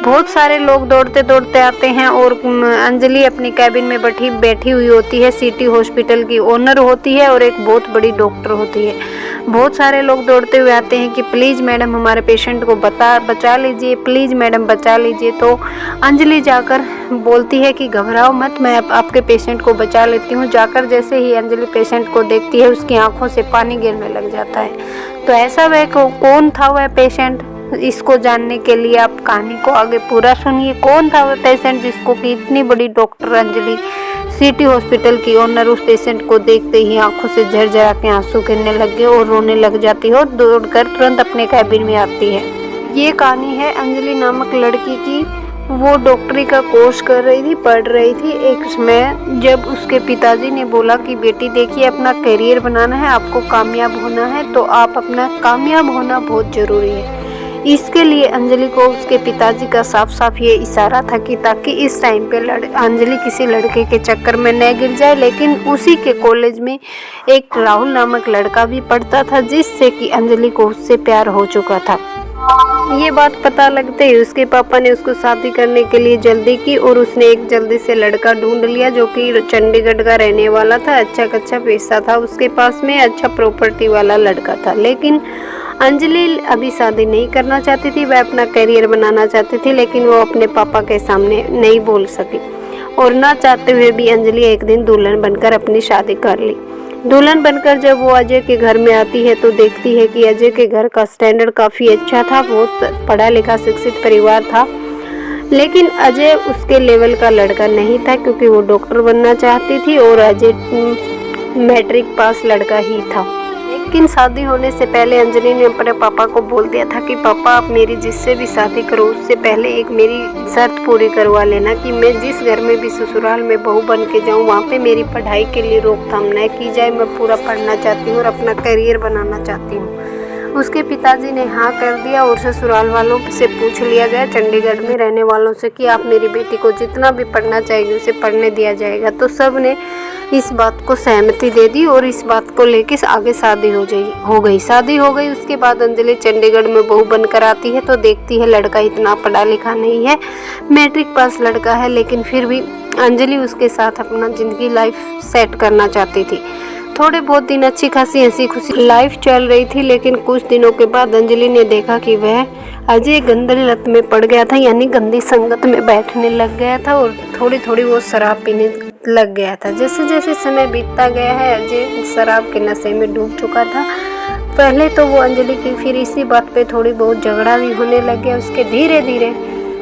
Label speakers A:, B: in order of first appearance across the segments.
A: बहुत सारे लोग दौड़ते दौड़ते आते हैं और अंजलि अपनी कैबिन में बैठी हुई होती है। सिटी हॉस्पिटल की ओनर होती है और एक बहुत बड़ी डॉक्टर होती है। बहुत सारे लोग दौड़ते हुए आते हैं कि प्लीज़ मैडम हमारे पेशेंट को बचा लीजिए, प्लीज़ मैडम बचा लीजिए। तो अंजलि जाकर बोलती है कि घबराओ मत, मैं आपके पेशेंट को बचा लेती हूँ। जाकर जैसे ही अंजलि पेशेंट को देखती है उसकी आंखों से पानी गिरने लग जाता है। तो ऐसा वह कौन था वह पेशेंट, इसको जानने के लिए आप कहानी को आगे पूरा सुनिए। कौन था वह पेशेंट जिसको कि इतनी बड़ी डॉक्टर अंजलि सिटी हॉस्पिटल की ओनर उस पेशेंट को देखते ही आंखों से झरझरा के आंसू गिरने लग गए और रोने लग जाती है और दौड़कर तुरंत अपने कैबिन में आती है। ये कहानी है अंजलि नामक लड़की की। वो डॉक्टरी का कोर्स कर रही थी, पढ़ रही थी। एक समय जब उसके पिताजी ने बोला कि बेटी देखिए अपना करियर बनाना है, आपको कामयाब होना है, तो आप अपना कामयाब होना बहुत ज़रूरी है। इसके लिए अंजलि को उसके पिताजी का साफ साफ ये इशारा था कि ताकि इस टाइम पे अंजलि किसी लड़के के चक्कर में न गिर जाए। लेकिन उसी के कॉलेज में एक राहुल नामक लड़का भी पढ़ता था जिससे कि अंजलि को उससे प्यार हो चुका था। ये बात पता लगते ही उसके पापा ने उसको शादी करने के लिए जल्दी की और उसने एक जल्दी से लड़का ढूंढ लिया जो कि चंडीगढ़ का रहने वाला था। अच्छा खासा पैसा था उसके पास में, अच्छा प्रॉपर्टी वाला लड़का था। लेकिन अंजलि अभी शादी नहीं करना चाहती थी, वह अपना करियर बनाना चाहती थी, लेकिन वो अपने पापा के सामने नहीं बोल सकी। और ना चाहते हुए भी अंजलि एक दिन दुल्हन बनकर अपनी शादी कर ली। दुल्हन बनकर जब वो अजय के घर में आती है तो देखती है कि अजय के घर का स्टैंडर्ड काफ़ी अच्छा था, बहुत पढ़ा लिखा शिक्षित परिवार था। लेकिन अजय उसके लेवल का लड़का नहीं था क्योंकि वो डॉक्टर बनना चाहती थी और अजय मैट्रिक पास लड़का ही था। लेकिन शादी होने से पहले अंजलि ने अपने पापा को बोल दिया था कि पापा आप मेरी जिससे भी शादी करो उससे पहले एक मेरी शर्त पूरी करवा लेना कि मैं जिस घर में भी ससुराल में बहू बन के जाऊँ वहाँ पे मेरी पढ़ाई के लिए रोकथाम न की जाए। मैं पूरा पढ़ना चाहती हूँ और अपना करियर बनाना चाहती हूँ। उसके पिताजी ने हाँ कर दिया और ससुराल वालों से पूछ लिया गया, चंडीगढ़ में रहने वालों से, कि आप मेरी बेटी को जितना भी पढ़ना चाहेगी उसे पढ़ने दिया जाएगा। तो सब ने इस बात को सहमति दे दी और इस बात को लेकर आगे शादी हो गई। शादी हो गई उसके बाद अंजलि चंडीगढ़ में बहू बनकर आती है तो देखती है लड़का इतना पढ़ा लिखा नहीं है, मैट्रिक पास लड़का है, लेकिन फिर भी अंजलि उसके साथ अपना ज़िंदगी लाइफ सेट करना चाहती थी। थोड़े बहुत दिन अच्छी खासी हंसी खुशी लाइफ चल रही थी। लेकिन कुछ दिनों के बाद अंजलि ने देखा कि वह अजय गंदी लत में पड़ गया था, यानी गंदी संगत में बैठने लग गया था और थोड़ी थोड़ी वो शराब पीने लग गया था। जैसे जैसे समय बीतता गया है अजय शराब के नशे में डूब चुका था। पहले तो वो अंजलि की फिर इसी बात पे थोड़ी बहुत झगड़ा भी होने लग गया उसके धीरे धीरे,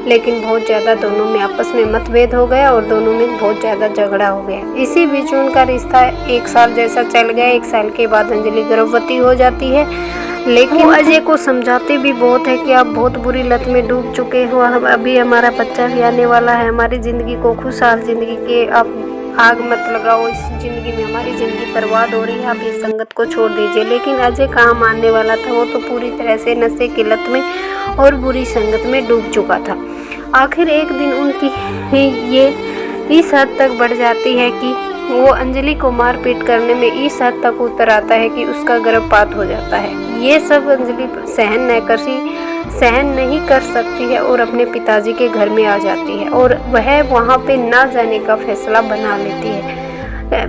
A: लेकिन बहुत ज़्यादा दोनों में आपस में मतभेद हो गया और दोनों में बहुत ज़्यादा झगड़ा हो गया। इसी बीच उनका रिश्ता 1 साल जैसा चल गया। 1 साल के बाद अंजलि गर्भवती हो जाती है, लेकिन अजय को समझाते भी बहुत है कि आप बहुत बुरी लत में डूब चुके हो, अभी हमारा बच्चा भी आने वाला है, हमारी ज़िंदगी को खुशहाल ज़िंदगी के आप आग मत लगाओ, इस ज़िंदगी में हमारी ज़िंदगी बर्बाद हो रही है, आप इस संगत को छोड़ दीजिए। लेकिन अजय कहाँ मानने वाला था, वो तो पूरी तरह से नशे की लत में और बुरी संगत में डूब चुका था। आखिर एक दिन उनकी ये इस हद तक बढ़ जाती है कि वो अंजलि को मारपीट करने में इस हद तक उतर आता है कि उसका गर्भपात हो जाता है। ये सब अंजलि सहन नहीं कर सकती है और अपने पिताजी के घर में आ जाती है और वह वहाँ पे ना जाने का फैसला बना लेती है।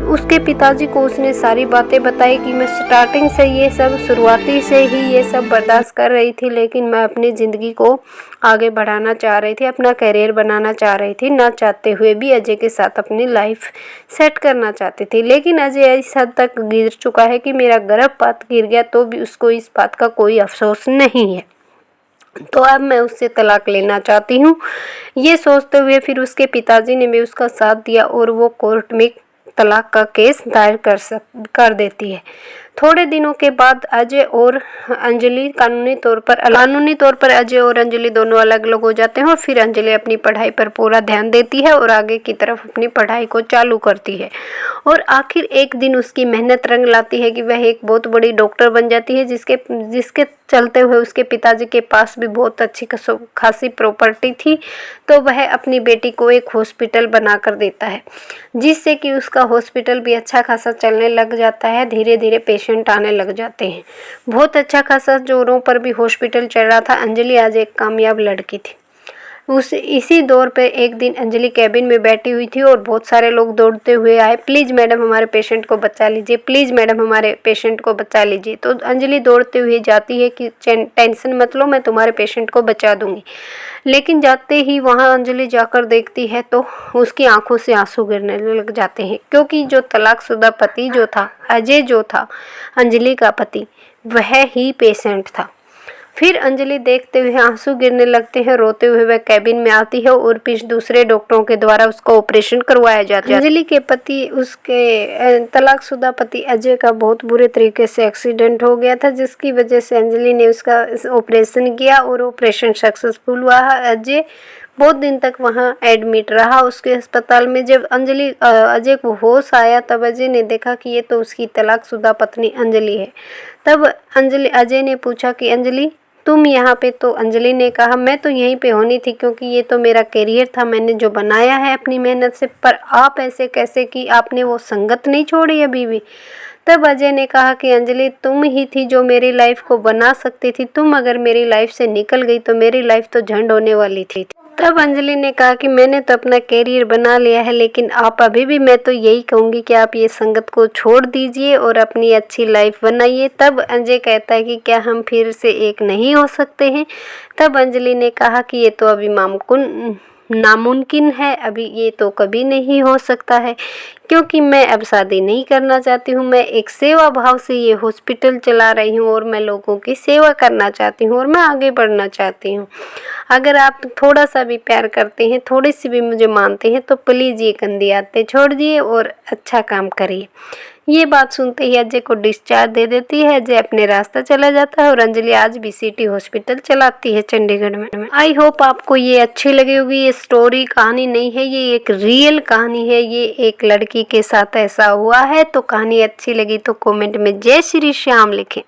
A: उसके पिताजी को उसने सारी बातें बताई कि मैं स्टार्टिंग से ये सब शुरुआती से ही ये सब बर्दाश्त कर रही थी, लेकिन मैं अपनी ज़िंदगी को आगे बढ़ाना चाह रही थी, अपना करियर बनाना चाह रही थी, ना चाहते हुए भी अजय के साथ अपनी लाइफ सेट करना चाहती थी। लेकिन अजय इस हद तक गिर चुका है कि मेरा गर्भपात गिर गया तो भी उसको इस बात का कोई अफसोस नहीं है, तो अब मैं उससे तलाक लेना चाहती हूँ। ये सोचते हुए फिर उसके पिताजी ने भी उसका साथ दिया और वो कोर्ट में तलाक का केस दायर कर देती है। थोड़े दिनों के बाद अजय और अंजलि कानूनी तौर पर अजय और अंजलि दोनों अलग अलग हो जाते हैं और फिर अंजलि अपनी पढ़ाई पर पूरा ध्यान देती है और आगे की तरफ अपनी पढ़ाई को चालू करती है। और आखिर एक दिन उसकी मेहनत रंग लाती है कि वह एक बहुत बड़ी डॉक्टर बन जाती है, जिसके चलते हुए उसके पिताजी के पास भी बहुत अच्छी खासी प्रॉपर्टी थी। तो वह अपनी बेटी को एक हॉस्पिटल बना कर देता है, जिससे कि उसका हॉस्पिटल भी अच्छा खासा चलने लग जाता है। धीरे धीरे पेशेंट आने लग जाते हैं। बहुत अच्छा खासा जोरों पर भी हॉस्पिटल चल रहा था। अंजलि आज एक कामयाब लड़की थी। इसी दौर पे एक दिन अंजलि कैबिन में बैठी हुई थी और बहुत सारे लोग दौड़ते हुए आए, प्लीज़ मैडम हमारे पेशेंट को बचा लीजिए, प्लीज़ मैडम हमारे पेशेंट को बचा लीजिए। तो अंजलि दौड़ते हुए जाती है कि टेंशन मत लो, मैं तुम्हारे पेशेंट को बचा दूंगी। लेकिन जाते ही वहाँ अंजलि जाकर देखती है तो उसकी आंखों से आंसू गिरने लग जाते हैं, क्योंकि जो तलाकशुदा पति जो था, अजय जो था अंजलि का पति, वह ही पेशेंट था। फिर अंजलि देखते हुए आंसू गिरने लगते हैं, रोते हुए वह कैबिन में आती है और फिर दूसरे डॉक्टरों के द्वारा उसका ऑपरेशन करवाया जाता है। अंजलि के पति, उसके तलाकशुदा पति अजय का बहुत बुरे तरीके से एक्सीडेंट हो गया था, जिसकी वजह से अंजलि ने उसका ऑपरेशन किया और ऑपरेशन सक्सेसफुल हुआ। अजय बहुत दिन तक वहाँ एडमिट रहा उसके अस्पताल में। जब अजय को होश आया तब अजय ने देखा कि ये तो उसकी तलाकशुदा पत्नी अंजलि है। तब अजय ने पूछा कि अंजलि तुम यहाँ पे? तो अंजलि ने कहा मैं तो यहीं पे होनी थी, क्योंकि ये तो मेरा करियर था, मैंने जो बनाया है अपनी मेहनत से। पर आप ऐसे कैसे कि आपने वो संगत नहीं छोड़ी अभी भी? तब अजय ने कहा कि अंजलि तुम ही थी जो मेरी लाइफ को बना सकती थी, तुम अगर मेरी लाइफ से निकल गई तो मेरी लाइफ तो झंड होने वाली थी। तब अंजलि ने कहा कि मैंने तो अपना कैरियर बना लिया है, लेकिन आप अभी भी, मैं तो यही कहूँगी कि आप ये संगत को छोड़ दीजिए और अपनी अच्छी लाइफ बनाइए। तब अजय कहता है कि क्या हम फिर से एक नहीं हो सकते हैं? तब अंजलि ने कहा कि ये तो अभी नामुमकिन है, अभी ये तो कभी नहीं हो सकता है, क्योंकि मैं अब शादी नहीं करना चाहती हूँ। मैं एक सेवा भाव से ये हॉस्पिटल चला रही हूँ और मैं लोगों की सेवा करना चाहती हूँ और मैं आगे बढ़ना चाहती हूँ। अगर आप थोड़ा सा भी प्यार करते हैं, थोड़ी सी भी मुझे मानते हैं, तो प्लीज़ ये गंदी आदतें छोड़ दिए और अच्छा काम करिए। ये बात सुनते ही अजय को डिस्चार्ज दे देती है। अजय अपने रास्ता चला जाता है और अंजलि आज भी सिटी हॉस्पिटल चलाती है चंडीगढ़ में। आई होप आपको ये अच्छी लगी होगी। ये स्टोरी कहानी नहीं है, ये एक रियल कहानी है, ये एक लड़की के साथ ऐसा हुआ है। तो कहानी अच्छी लगी तो कमेंट में जय श्री श्याम लिखें।